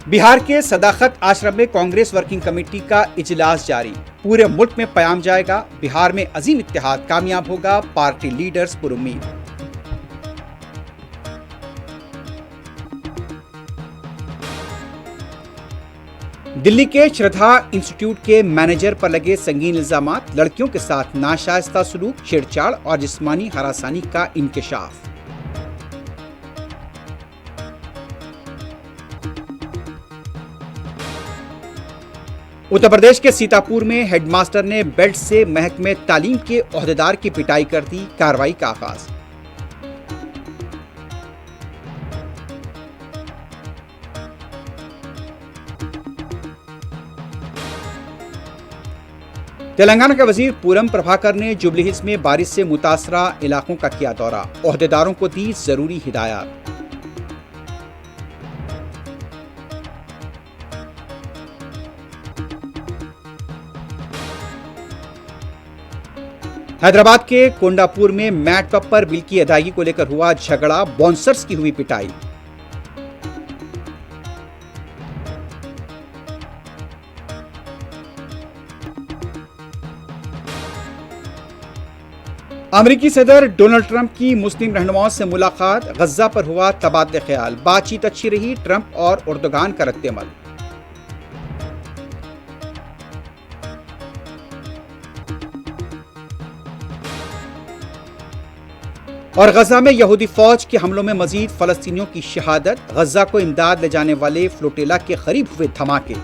बिहार के सदाकत आश्रम में Congress working committee का इजलास जारी। पूरे मुल्क में प्याम जाएगा, बिहार में अजीम इत्तेहाद कामयाब होगा, पार्टी लीडर्स पुरुम्मीद। दिल्ली के श्रद्धा इंस्टीट्यूट के मैनेजर पर लगे संगीन इल्जामात, लड़कियों के साथ नाशाइस्ता सलूक, छेड़छाड़ और जिस्मानी हरासानी का इंकशाफ। उत्तर प्रदेश के सीतापुर में हेडमास्टर ने बेल्ट से महकमे तालीम के ओहदेदार की पिटाई कर दी, कार्रवाई का आगाज। तेलंगाना के वजीर पूरम प्रभाकर ने जुबली हिल्स में बारिश से मुतासरा इलाकों का किया दौरा, ओहदेदारों को दी जरूरी हिदायत। हैदराबाद के कोंडापुर में मैट पब पर बिल की अदायगी को लेकर हुआ झगड़ा, बाउंसर्स की हुई पिटाई। अमेरिकी सदर डोनाल्ड ट्रंप की मुस्लिम रहनुमाओं से मुलाकात, गज्जा पर हुआ तबादले ख्याल, बातचीत अच्छी रही, ट्रंप और उर्दुगान का रद्द-ए-अमल। और गजा में यहूदी फौज के हमलों में मजीद फलस्तीनियों की शहादत, गजा को इमदाद ले जाने वाले फ्लोटिला के करीब हुए धमाके।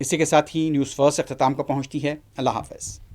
इसी के साथ ही न्यूज़ फर्स्ट अख्ताम को पहुंचती है। अल्लाह हाफ़िज़।